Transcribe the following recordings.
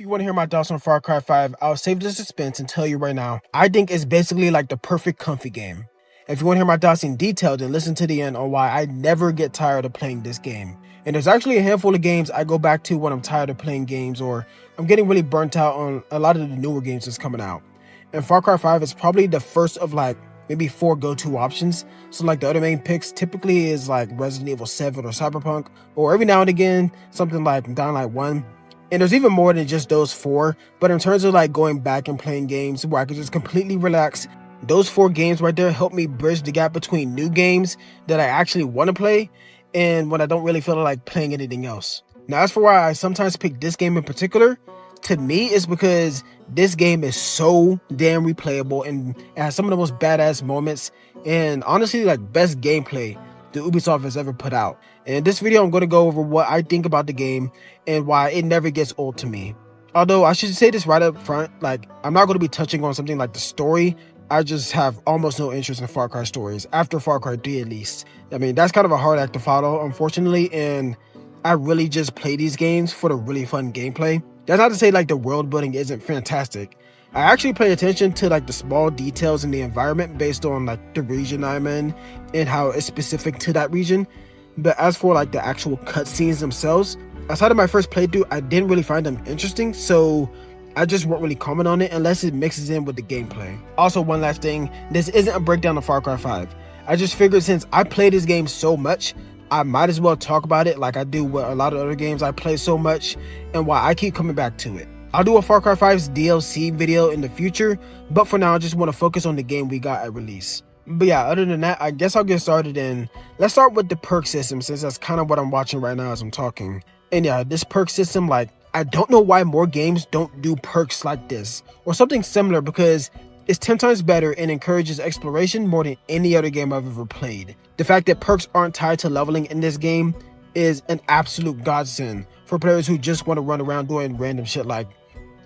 you want to hear my thoughts on Far Cry 5, I'll save the suspense and tell you right now. I think it's basically like the perfect comfy game. If you want to hear my thoughts in detail, then listen to the end on why I never get tired of playing this game. And there's actually a handful of games I go back to when I'm tired of playing games or I'm getting really burnt out on a lot of the newer games that's coming out. And Far Cry 5 is probably the first of like maybe 4 go-to options. So like the other main picks typically is like Resident Evil 7 or Cyberpunk, or every now and again something like Dying Light 1. And there's even more than just those 4, but in terms of like going back and playing games where I could just completely relax, those 4 games right there help me bridge the gap between new games that I actually want to play and when I don't really feel like playing anything else. Now, as for why I sometimes pick this game in particular, to me it's because this game is so damn replayable and it has some of the most badass moments and honestly like best gameplay the Ubisoft has ever put out. And in this video I'm going to go over what I think about the game and why it never gets old to me. Although I should say this right up front, like I'm not going to be touching on something like the story. I just have almost no interest in Far Cry stories, after Far Cry 3 at least. I mean, that's kind of a hard act to follow, unfortunately, and I really just play these games for the really fun gameplay. That's not to say like the world building isn't fantastic. I actually pay attention to like the small details in the environment based on like the region I'm in and how it's specific to that region. But as for like the actual cutscenes themselves, outside of my first playthrough, I didn't really find them interesting, so I just won't really comment on it unless it mixes in with the gameplay. Also, one last thing, this isn't a breakdown of Far Cry 5. I just figured since I play this game so much, I might as well talk about it like I do with a lot of other games I play so much and why I keep coming back to it. I'll do a Far Cry 5's DLC video in the future, but for now I just want to focus on the game we got at release. But yeah, other than that, I guess I'll get started and let's start with the perk system since that's kind of what I'm watching right now as I'm talking. And yeah, this perk system, like, I don't know why more games don't do perks like this or something similar because it's 10 times better and encourages exploration more than any other game I've ever played. The fact that perks aren't tied to leveling in this game is an absolute godsend for players who just want to run around doing random shit like,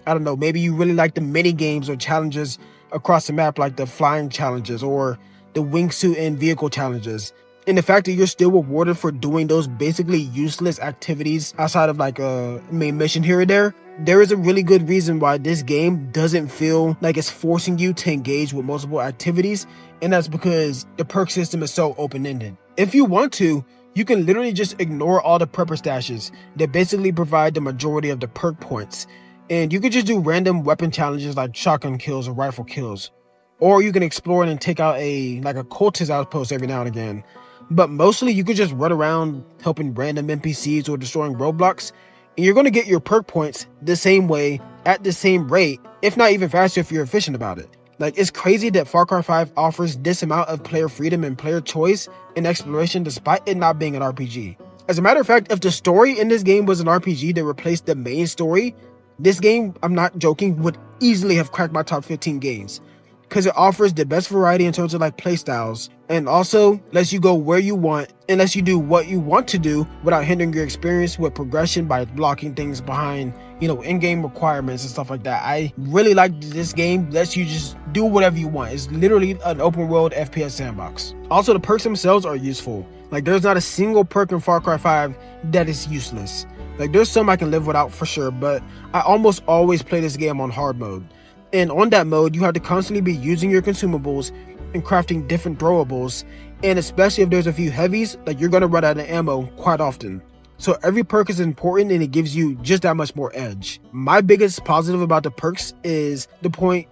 I don't know, maybe you really like the mini games or challenges across the map like the flying challenges or the wingsuit and vehicle challenges. And the fact that you're still rewarded for doing those basically useless activities outside of like a main mission here or there is a really good reason why this game doesn't feel like it's forcing you to engage with multiple activities, and that's because the perk system is so open-ended. If you want to, you can literally just ignore all the prepper stashes that basically provide the majority of the perk points, and you could just do random weapon challenges like shotgun kills or rifle kills. Or you can explore and take out a cultist outpost every now and again. But mostly you could just run around helping random NPCs or destroying roadblocks, and you're going to get your perk points the same way, at the same rate, if not even faster if you're efficient about it. Like, it's crazy that Far Cry 5 offers this amount of player freedom and player choice and exploration despite it not being an RPG. As a matter of fact, if the story in this game was an RPG that replaced the main story, this game, I'm not joking, would easily have cracked my top 15 games. Because it offers the best variety in terms of like playstyles and also lets you go where you want and lets you do what you want to do without hindering your experience with progression by blocking things behind, you know, in-game requirements and stuff like that. I really like this game lets you just do whatever you want. It's literally an open world FPS sandbox. Also, the perks themselves are useful. Like, there's not a single perk in Far Cry 5 that is useless. Like, there's some I can live without for sure, but I almost always play this game on hard mode. And on that mode, you have to constantly be using your consumables and crafting different throwables. And especially if there's a few heavies, like you're going to run out of ammo quite often. So every perk is important and it gives you just that much more edge. My biggest positive about the perks is the point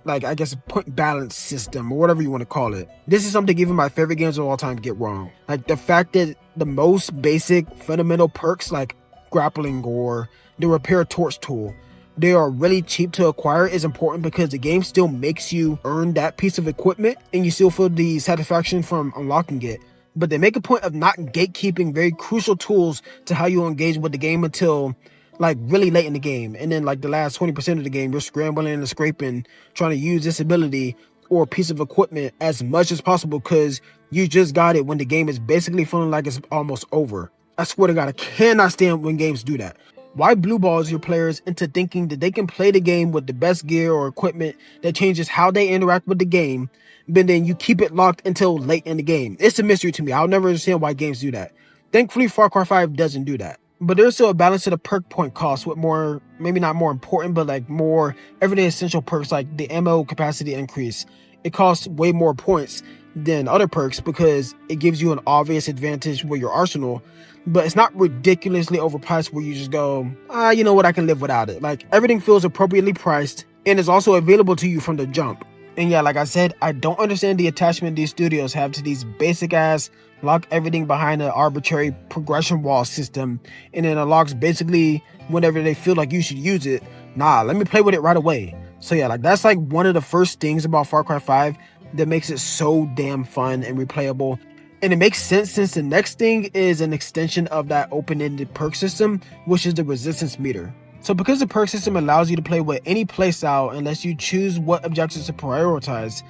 balance system or whatever you want to call it. This is something even my favorite games of all time get wrong. Like the fact that the most basic fundamental perks like grappling or the repair torch tool, they are really cheap to acquire is important because the game still makes you earn that piece of equipment and you still feel the satisfaction from unlocking it. But they make a point of not gatekeeping very crucial tools to how you engage with the game until like really late in the game. And then like the last 20% of the game, you're scrambling and scraping, trying to use this ability or piece of equipment as much as possible because you just got it when the game is basically feeling like it's almost over. I swear to God, I cannot stand when games do that. Why blue balls your players into thinking that they can play the game with the best gear or equipment that changes how they interact with the game, but then you keep it locked until late in the game? It's a mystery to me. I'll never understand why games do that. Thankfully, Far Cry 5 doesn't do that. But there's still a balance to the perk point cost with more, maybe not more important, but like more everyday essential perks like the ammo capacity increase. It costs way more points than other perks because it gives you an obvious advantage with your arsenal, but it's not ridiculously overpriced where you just go, you know what, I can live without it. Like everything feels appropriately priced and is also available to you from the jump. And yeah, like I said, I don't understand the attachment these studios have to these basic ass lock everything behind an arbitrary progression wall system, and then unlocks basically whenever they feel like you should use it. Nah, let me play with it right away. So yeah, like that's like one of the first things about Far Cry 5 that makes it so damn fun and replayable. And it makes sense since the next thing is an extension of that open-ended perk system, which is the resistance meter. So because the perk system allows you to play with any playstyle and lets you choose what objectives to prioritize,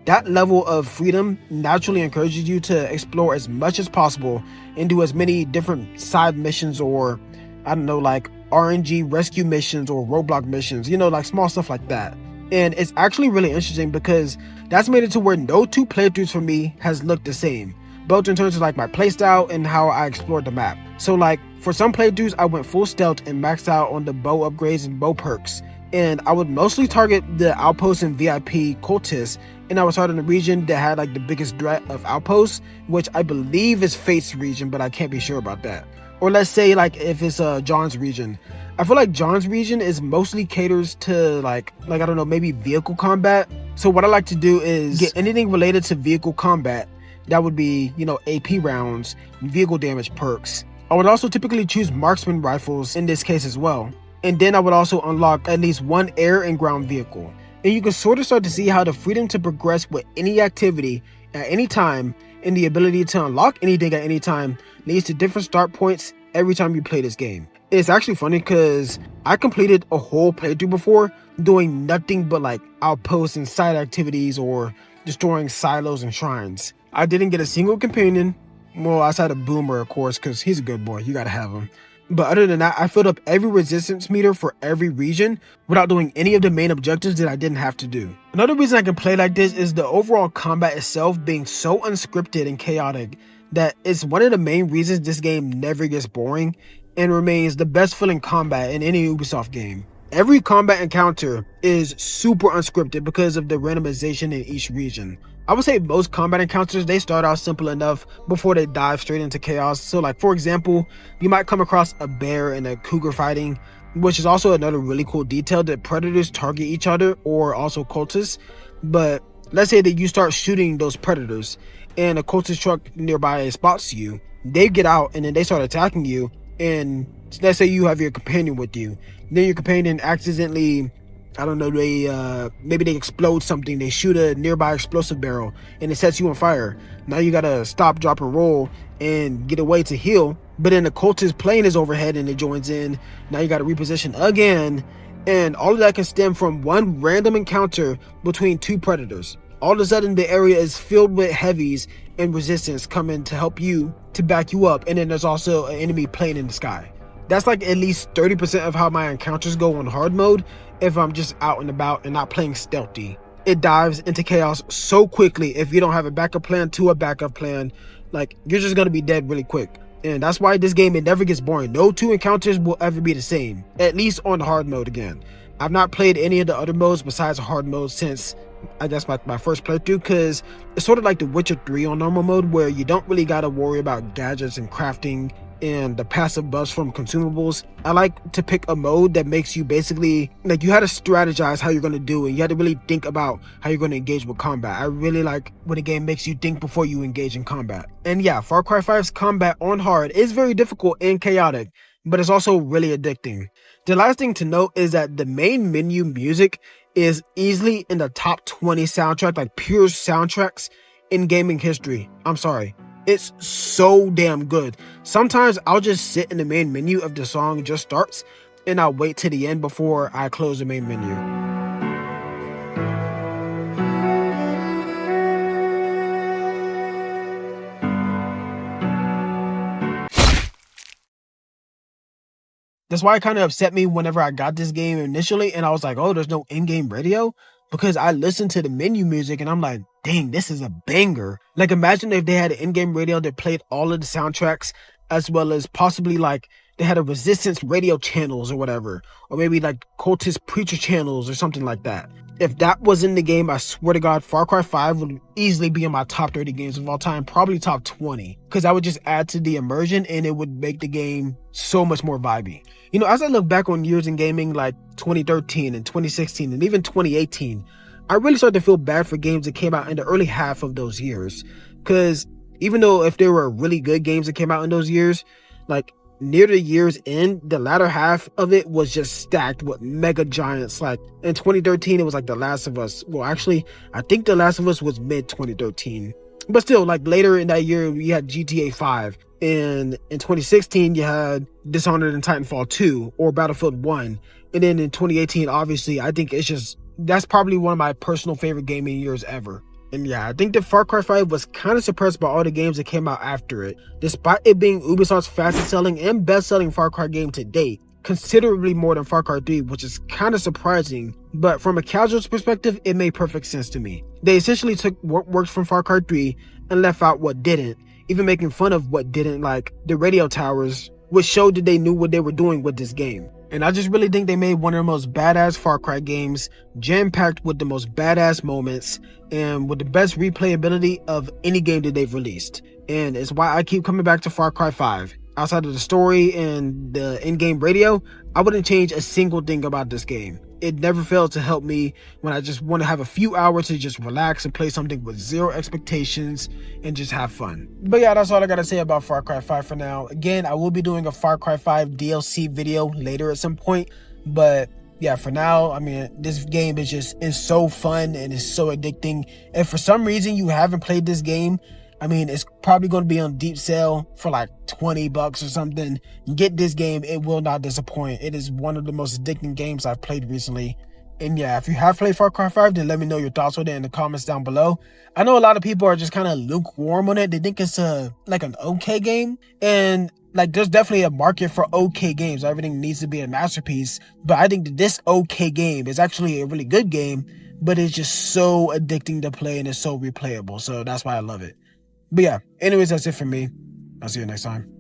that level of freedom naturally encourages you to explore as much as possible and do as many different side missions or, I don't know, like RNG rescue missions or roadblock missions, you know, like small stuff like that. And it's actually really interesting because that's made it to where no two playthroughs for me has looked the same, both in terms of like my playstyle and how I explored the map. So like for some playthroughs, I went full stealth and maxed out on the bow upgrades and bow perks. And I would mostly target the outposts and VIP cultists, and I was starting in the region that had like the biggest threat of outposts, which I believe is Fate's region, but I can't be sure about that. Or let's say like if it's John's region. I feel like John's region is mostly caters to like I don't know, maybe vehicle combat. So what I like to do is get anything related to vehicle combat. That would be, you know, AP rounds, vehicle damage perks. I would also typically choose marksman rifles in this case as well. And then I would also unlock at least one air and ground vehicle. And you can sort of start to see how the freedom to progress with any activity at any time and the ability to unlock anything at any time leads to different start points every time you play this game. It's actually funny because I completed a whole playthrough before doing nothing but like outposts and side activities or destroying silos and shrines. I didn't get a single companion, well, outside of Boomer, of course, because he's a good boy. You gotta have him. But other than that, I filled up every resistance meter for every region without doing any of the main objectives that I didn't have to do. Another reason I can play like this is the overall combat itself being so unscripted and chaotic that it's one of the main reasons this game never gets boring and remains the best feeling combat in any Ubisoft game. Every combat encounter is super unscripted because of the randomization in each region. I would say most combat encounters, they start out simple enough before they dive straight into chaos. So like, for example, you might come across a bear and a cougar fighting, which is also another really cool detail that predators target each other or also cultists. But let's say that you start shooting those predators and a cultist truck nearby spots you. They get out and then they start attacking you, and let's say you have your companion with you. Then your companion accidentally, I don't know, maybe they explode something, they shoot a nearby explosive barrel and it sets you on fire. Now you gotta stop, drop, and roll and get away to heal. But then the cultist plane is overhead and it joins in. Now you gotta reposition again. And all of that can stem from one random encounter between two predators. All of a sudden the area is filled with heavies and resistance coming to help you, to back you up. And then there's also an enemy plane in the sky. That's like at least 30% of how my encounters go on hard mode if I'm just out and about and not playing stealthy. It dives into chaos so quickly if you don't have a backup plan to a backup plan. Like, you're just gonna be dead really quick. And that's why this game, it never gets boring. No two encounters will ever be the same, at least on hard mode again. I've not played any of the other modes besides hard mode since, I guess, my first playthrough, because it's sort of like The Witcher 3 on normal mode, where you don't really gotta worry about gadgets and crafting and the passive buffs from consumables. I like to pick a mode that makes you basically, like, you had to strategize how you're going to do it. You had to really think about how you're going to engage with combat. I really like when a game makes you think before you engage in combat. And yeah, Far Cry 5's combat on hard is very difficult and chaotic, but it's also really addicting. The last thing to note is that the main menu music is easily in the top 20 soundtrack, like pure soundtracks in gaming history. I'm sorry. It's so damn good. Sometimes I'll just sit in the main menu if the song just starts, and I'll wait to the end before I close the main menu. That's why it kind of upset me whenever I got this game initially and I was like, oh, there's no in-game radio? Because I listened to the menu music and I'm like, dang, this is a banger. Like, imagine if they had an in-game radio that played all of the soundtracks as well as possibly like they had a resistance radio channels or whatever, or maybe like cultist preacher channels or something like that. If that was in the game, I swear to God, Far Cry 5 would easily be in my top 30 games of all time, probably top 20, because I would just add to the immersion and it would make the game so much more vibey. You know, as I look back on years in gaming like 2013 and 2016 and even 2018, I really started to feel bad for games that came out in the early half of those years, because even though if there were really good games that came out in those years, like near the year's end, the latter half of it was just stacked with mega giants. Like in 2013, it was like The Last of Us. Well, actually, I think The Last of Us was mid 2013. But still, like later in that year, we had GTA 5. And in 2016, you had Dishonored and Titanfall 2 or Battlefield 1. And then in 2018, obviously, I think that's probably one of my personal favorite gaming years ever. And yeah, I think that Far Cry 5 was kind of suppressed by all the games that came out after it, despite it being Ubisoft's fastest selling and best selling Far Cry game to date, considerably more than Far Cry 3, which is kind of surprising, but from a casual's perspective, it made perfect sense to me. They essentially took what worked from Far Cry 3 and left out what didn't, even making fun of what didn't, like the radio towers, which showed that they knew what they were doing with this game. And I just really think they made one of the most badass Far Cry games, jam-packed with the most badass moments, and with the best replayability of any game that they've released. And it's why I keep coming back to Far Cry 5. Outside of the story and the in-game radio, I wouldn't change a single thing about this game. It never failed to help me when I just want to have a few hours to just relax and play something with zero expectations and just have fun. But yeah, that's all I gotta say about Far Cry 5 for now. Again, I will be doing a Far Cry 5 DLC video later at some point, but yeah, for now, I mean, this game is so fun and is so addicting. If for some reason you haven't played this game, I mean, it's probably going to be on deep sale for like $20 or something. Get this game. It will not disappoint. It is one of the most addicting games I've played recently. And yeah, if you have played Far Cry 5, then let me know your thoughts on it in the comments down below. I know a lot of people are just kind of lukewarm on it. They think it's like an okay game. And like, there's definitely a market for okay games. Everything needs to be a masterpiece. But I think that this okay game is actually a really good game, but it's just so addicting to play and it's so replayable. So that's why I love it. But yeah, anyways, that's it for me. I'll see you next time.